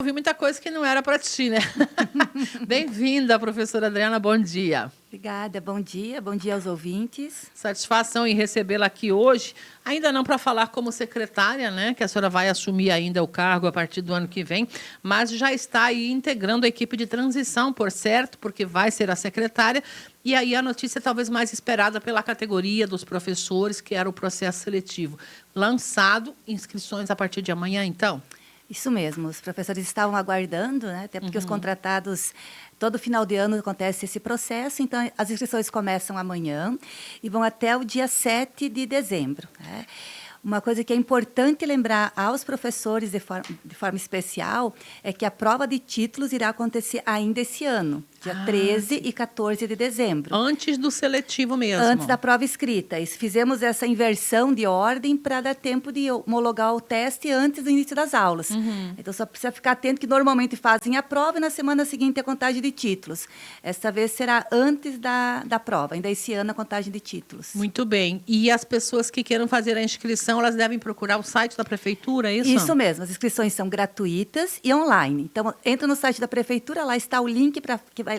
Ouvi muita coisa que não era para ti, né? Bem-vinda, professora Adriana, bom dia. Obrigada, bom dia aos ouvintes. Satisfação em recebê-la aqui hoje, ainda não para falar como secretária, né, que a senhora vai assumir ainda o cargo a partir do ano que vem, mas já está aí integrando a equipe de transição, por certo, porque vai ser a secretária, e aí a notícia talvez mais esperada pela categoria dos professores, que era o processo seletivo. Lançado, inscrições a partir de amanhã, então? Isso mesmo, os professores estavam aguardando, né? Até porque os contratados, todo final de ano acontece esse processo, então as inscrições começam amanhã e vão até o dia 7 de dezembro. Né? Uma coisa que é importante lembrar aos professores de forma especial é que a prova de títulos irá acontecer ainda esse ano, dia 13 e 14 de dezembro. Antes do seletivo mesmo. Antes da prova escrita. E fizemos essa inversão de ordem para dar tempo de homologar o teste antes do início das aulas. Então, só precisa ficar atento que normalmente fazem a prova e na semana seguinte a contagem de títulos. Esta vez será antes da prova, ainda esse ano a contagem de títulos. Muito bem. E as pessoas que queiram fazer a inscrição, elas devem procurar o site da prefeitura, é isso? Isso mesmo. As inscrições são gratuitas e online. Então, entra no site da prefeitura, lá está o link que vai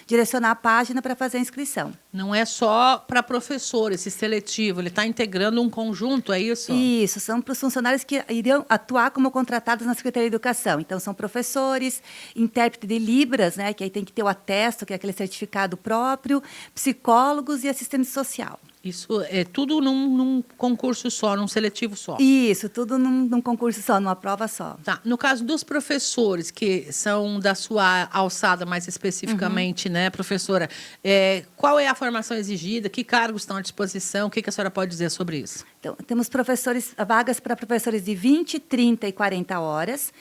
direcionar a página para fazer a inscrição. Não é só para professor esse seletivo, ele está integrando um conjunto, é isso? Isso, são para os funcionários que iriam atuar como contratados na Secretaria de Educação. Então, são professores, intérprete de Libras, né, que aí tem que ter o atesto, que é aquele certificado próprio, psicólogos e assistente social. Isso é tudo num concurso só, num seletivo só? Isso, tudo num concurso só, numa prova só. Tá. No caso dos professores, que são da sua alçada mais especificamente, né, professora, qual é a formação exigida, que cargos estão à disposição, o que a senhora pode dizer sobre isso? Então, temos vagas para professores de 20, 30 e 40 horas,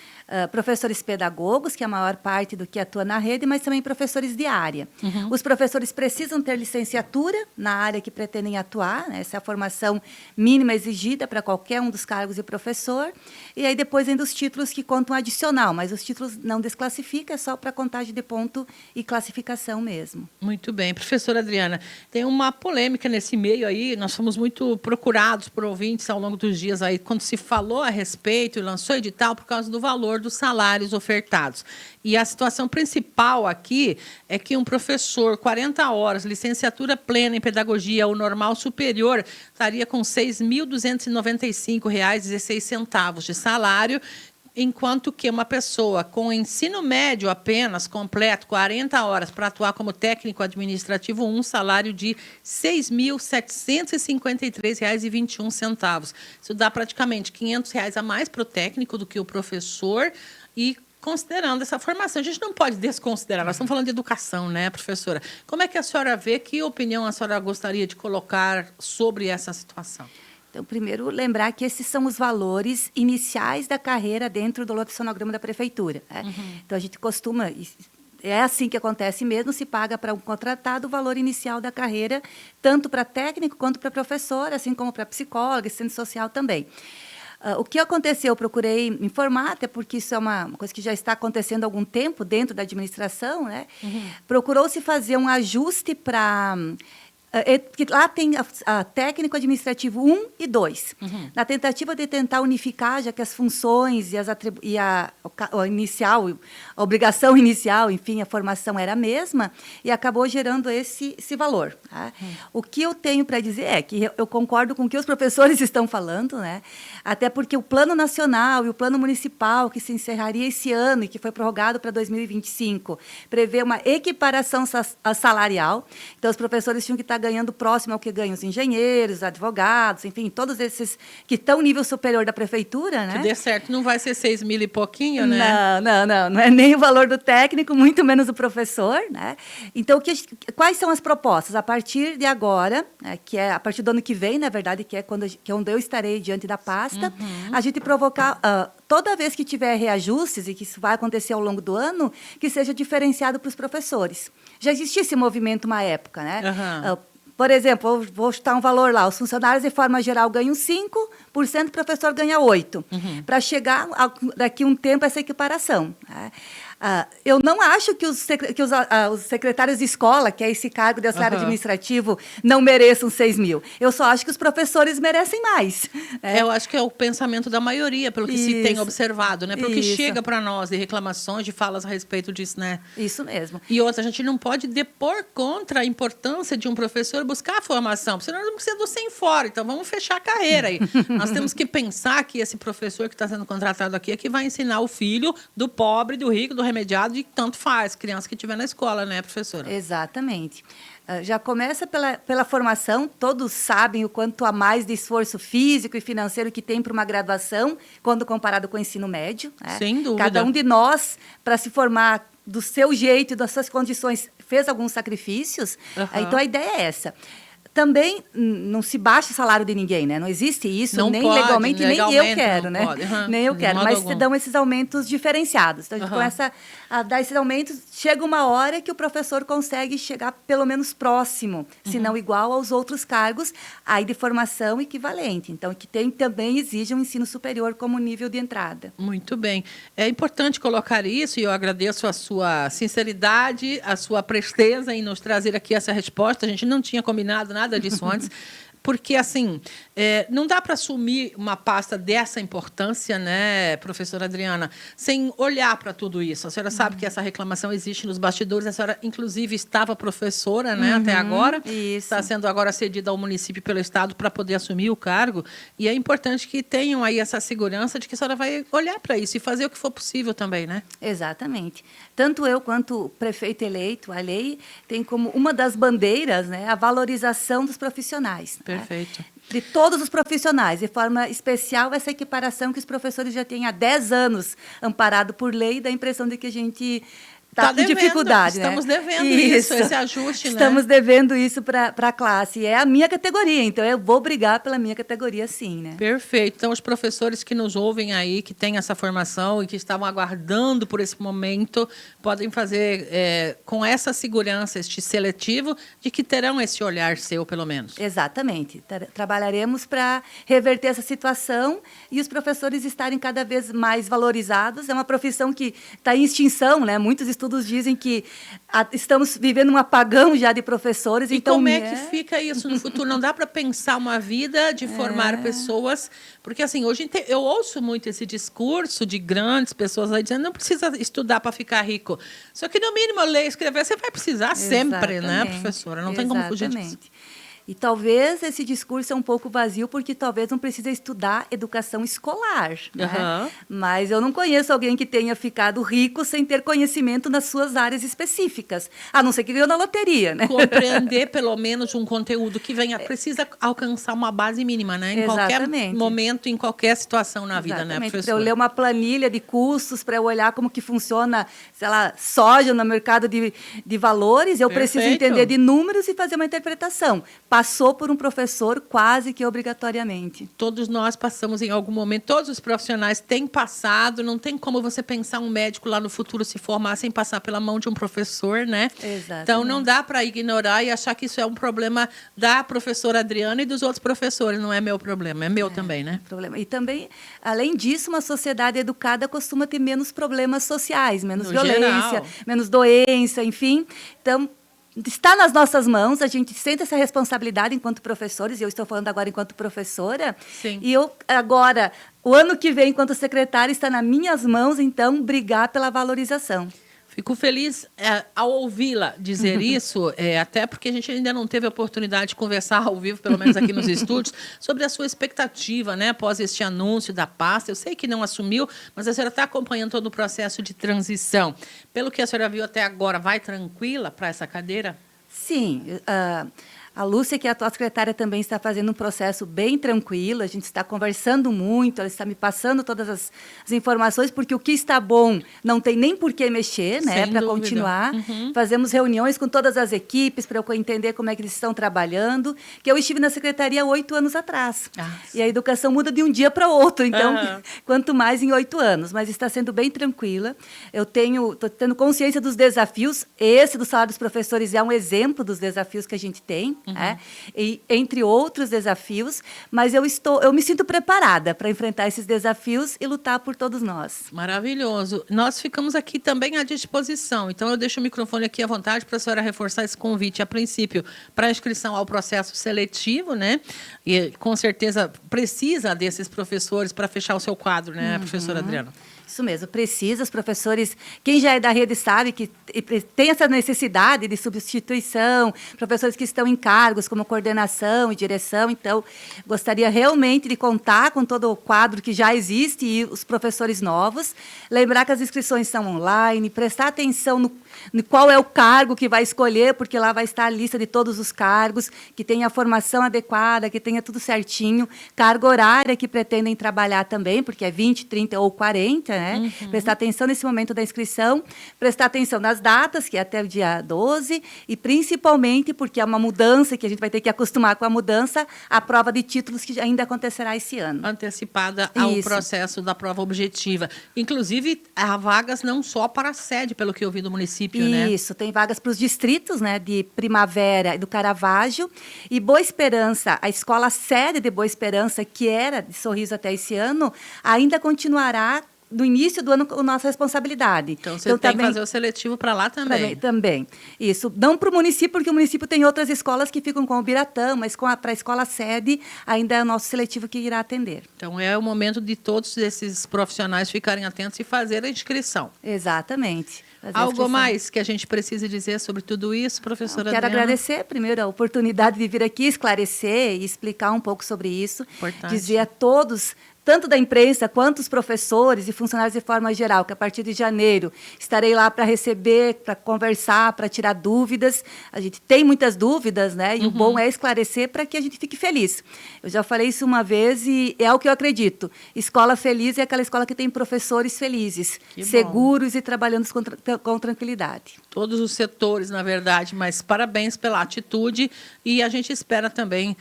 professores pedagogos, que é a maior parte do que atua na rede, mas também professores de área. Os professores precisam ter licenciatura na área que pretendem atuar, né? Essa é a formação mínima exigida para qualquer um dos cargos de professor, e aí depois ainda os títulos que contam adicional, mas os títulos não desclassifica, é só para contagem de ponto e classificação mesmo. Muito bem. Professora Adriana, tem uma polêmica nesse meio aí, nós fomos muito procurados por ouvintes ao longo dos dias aí, quando se falou a respeito e lançou edital por causa do valor dos salários ofertados. E a situação principal aqui é que um professor, 40 horas, licenciatura plena em pedagogia ou normal superior, estaria com R$ 6.295,16 de salário, enquanto que uma pessoa com ensino médio apenas, completo, 40 horas, para atuar como técnico administrativo, um salário de R$ 6.753,21. Isso dá praticamente R$ 500 a mais para o técnico do que o professor e considerando essa formação. A gente não pode desconsiderar, nós estamos falando de educação, né, professora? Como é que a senhora vê, que opinião a senhora gostaria de colocar sobre essa situação? Então, primeiro, lembrar que esses são os valores iniciais da carreira dentro do lotecionograma da prefeitura. Né? Então, a gente costuma... É assim que acontece mesmo, se paga para um contratado o valor inicial da carreira, tanto para técnico quanto para professor, assim como para psicólogo, assistente social também. O que aconteceu, eu procurei informar, até porque isso é uma coisa que já está acontecendo há algum tempo dentro da administração, né? Procurou-se fazer um ajuste para... que lá tem a técnico administrativo 1 e 2. Na tentativa de tentar unificar, já que as funções e a obrigação inicial, enfim, a formação era a mesma, e acabou gerando esse valor. Tá? O que eu tenho para dizer é que eu concordo com o que os professores estão falando, né? Até porque o plano nacional e o plano municipal, que se encerraria esse ano e que foi prorrogado para 2025, prevê uma equiparação salarial. Então, os professores tinham que estar ganhando próximo ao que ganham os engenheiros, advogados, enfim, todos esses que estão no nível superior da prefeitura, né? Que dê certo, não vai ser 6 mil e pouquinho, né? Não é nem o valor do técnico, muito menos do professor, né? Então, quais são as propostas? A partir de agora, que é a partir do ano que vem, na verdade, que é onde eu estarei diante da pasta, a gente provocar... toda vez que tiver reajustes, e que isso vai acontecer ao longo do ano, que seja diferenciado para os professores. Já existia esse movimento uma época, né? Por exemplo, vou chutar um valor lá, os funcionários de forma geral ganham 5%, o professor ganha 8%, para chegar daqui a um tempo a essa equiparação, né? Eu não acho que os secretários de escola, que é esse cargo de auxiliar administrativo, não mereçam 6 mil. Eu só acho que os professores merecem mais. Eu acho que é o pensamento da maioria, pelo que se tem observado, né? Pelo que chega para nós de reclamações, de falas a respeito disso, né? Isso mesmo. E outra, a gente não pode depor contra a importância de um professor buscar a formação, senão não precisa do sem fora. Então, vamos fechar a carreira aí. Nós temos que pensar que esse professor que está sendo contratado aqui é que vai ensinar o filho do pobre, do rico, do remediado, e tanto faz, criança que estiver na escola, né, professora? Exatamente. Já começa pela formação, todos sabem o quanto a mais de esforço físico e financeiro que tem para uma graduação, quando comparado com o ensino médio, né? Sem dúvida. Cada um de nós, para se formar do seu jeito e das suas condições, fez alguns sacrifícios. Então, a ideia é essa. Também não se baixa o salário de ninguém, né? Não existe isso, não nem pode, legalmente, nem eu quero, né? Nem eu de quero, modo mas algum. se dão esses aumentos diferenciados. Então, a gente começa a dar esses aumentos, chega uma hora que o professor consegue chegar pelo menos próximo, se não igual aos outros cargos, aí de formação equivalente. Então, que também exige um ensino superior como nível de entrada. Muito bem. É importante colocar isso, e eu agradeço a sua sinceridade, a sua presteza em nos trazer aqui essa resposta. A gente não tinha combinado nada disso antes, porque, assim, não dá para assumir uma pasta dessa importância, né, professora Adriana, sem olhar para tudo isso. A senhora sabe que essa reclamação existe nos bastidores. A senhora, inclusive, estava professora, né, até agora. Isso. Está sendo agora cedida ao município pelo Estado para poder assumir o cargo. E é importante que tenham aí essa segurança de que a senhora vai olhar para isso e fazer o que for possível também, né? Exatamente. Tanto eu quanto o prefeito eleito, a lei, tem como uma das bandeiras, né, a valorização dos profissionais. Perfeito. Né? De todos os profissionais, de forma especial essa equiparação que os professores já têm há 10 anos amparado por lei, dá a impressão de que a gente está com dificuldade. Estamos né? devendo isso, esse ajuste, Estamos devendo isso para a classe. E é a minha categoria, então eu vou brigar pela minha categoria, sim. Né? Perfeito. Então, os professores que nos ouvem aí, que têm essa formação e que estavam aguardando por esse momento, podem fazer com essa segurança, este seletivo, de que terão esse olhar seu, pelo menos. Exatamente. Trabalharemos para reverter essa situação e os professores estarem cada vez mais valorizados. É uma profissão que está em extinção, né? Muitos estudos dizem que estamos vivendo um apagão já de professores. E então, como é que fica isso no futuro? Não dá para pensar uma vida de formar pessoas, porque assim, hoje eu ouço muito esse discurso de grandes pessoas aí dizendo não precisa estudar para ficar rico. Só que no mínimo ler e escrever você vai precisar sempre, né, professora? Não tem como fugir disso. E talvez esse discurso é um pouco vazio, porque talvez não precise estudar educação escolar. Né? Mas eu não conheço alguém que tenha ficado rico sem ter conhecimento nas suas áreas específicas, a não ser que ganhou na loteria. Né? Compreender, pelo menos, um conteúdo que precisa alcançar uma base mínima, né? Em qualquer momento, em qualquer situação na vida, né, professora? Para eu ler uma planilha de custos, para eu olhar como que funciona, sei lá, soja no mercado de valores, eu preciso entender de números e fazer uma interpretação. Passou por um professor quase que obrigatoriamente. Todos nós passamos em algum momento, todos os profissionais têm passado, não tem como você pensar um médico lá no futuro se formar sem passar pela mão de um professor, né? Exatamente. Então, não dá para ignorar e achar que isso é um problema da professora Adriana e dos outros professores, não é meu problema, é meu também, né? E também, além disso, uma sociedade educada costuma ter menos problemas sociais, menos violência, menos doença, enfim. Então, está nas nossas mãos, a gente sente essa responsabilidade enquanto professores, e eu estou falando agora enquanto professora. Sim. E eu, agora, o ano que vem, enquanto secretária, está nas minhas mãos, então, brigar pela valorização. Fico feliz ao ouvi-la dizer isso, até porque a gente ainda não teve a oportunidade de conversar ao vivo, pelo menos aqui nos estúdios, sobre a sua expectativa, né, após este anúncio da pasta. Eu sei que não assumiu, mas a senhora está acompanhando todo o processo de transição. Pelo que a senhora viu até agora, vai tranquila para essa cadeira? Sim. A Lúcia, que é a atual secretária, também está fazendo um processo bem tranquilo. A gente está conversando muito, ela está me passando todas as informações, porque o que está bom não tem nem por que mexer, né, para continuar. Fazemos reuniões com todas as equipes para eu entender como é que eles estão trabalhando. Que eu estive na secretaria há 8 anos atrás. E a educação muda de um dia para outro, então, quanto mais em 8 anos. Mas está sendo bem tranquila. Estou tendo consciência dos desafios. Esse do salário dos professores é um exemplo dos desafios que a gente tem. né? E, entre outros desafios, mas eu me sinto preparada para enfrentar esses desafios e lutar por todos nós. Maravilhoso. Nós ficamos aqui também à disposição. Então, eu deixo o microfone aqui à vontade para a senhora reforçar esse convite, a princípio, para inscrição ao processo seletivo, né? E, com certeza, precisa desses professores para fechar o seu quadro, né, professora Adriana? Isso mesmo, precisa, os professores, quem já é da rede sabe que tem essa necessidade de substituição, professores que estão em cargos como coordenação e direção, então, gostaria realmente de contar com todo o quadro que já existe e os professores novos, lembrar que as inscrições são online, prestar atenção no qual é o cargo que vai escolher, porque lá vai estar a lista de todos os cargos, que tenha a formação adequada, que tenha tudo certinho, carga horária que pretendem trabalhar também, porque é 20, 30 ou 40, né? Prestar atenção nesse momento da inscrição, prestar atenção nas datas, que é até o dia 12, e principalmente, porque é uma mudança, que a gente vai ter que acostumar com a mudança, a prova de títulos que ainda acontecerá esse ano. Antecipada ao processo da prova objetiva. Inclusive, há vagas não só para a sede, pelo que eu vi do município, né? Isso, tem vagas para os distritos, né, de Primavera e do Caravaggio. E Boa Esperança, a escola sede de Boa Esperança, que era de Sorriso até esse ano, ainda continuará no início do ano com nossa responsabilidade. Então, você tem que fazer o seletivo para lá também. Também. Isso. Não para o município, porque o município tem outras escolas que ficam com o Biratã, mas para a escola sede, ainda é o nosso seletivo que irá atender. Então, é o momento de todos esses profissionais ficarem atentos e fazer a inscrição. Exatamente. Algo mais que a gente precisa dizer sobre tudo isso, professora Adriana? Quero agradecer, primeiro, a oportunidade de vir aqui esclarecer e explicar um pouco sobre isso. Importante. Dizer a todos, tanto da imprensa quanto os professores e funcionários de forma geral, que a partir de janeiro estarei lá para receber, para conversar, para tirar dúvidas. A gente tem muitas dúvidas, né? E o bom é esclarecer para que a gente fique feliz. Eu já falei isso uma vez e é o que eu acredito. Escola feliz é aquela escola que tem professores felizes, seguros e trabalhando com tranquilidade. Todos os setores, na verdade, mas parabéns pela atitude e a gente espera também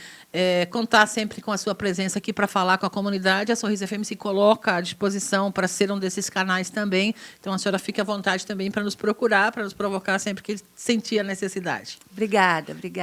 contar sempre com a sua presença aqui para falar com a comunidade. A Sorriso FM se coloca à disposição para ser um desses canais também. Então, a senhora fique à vontade também para nos procurar, para nos provocar sempre que sentir a necessidade. Obrigada, obrigada.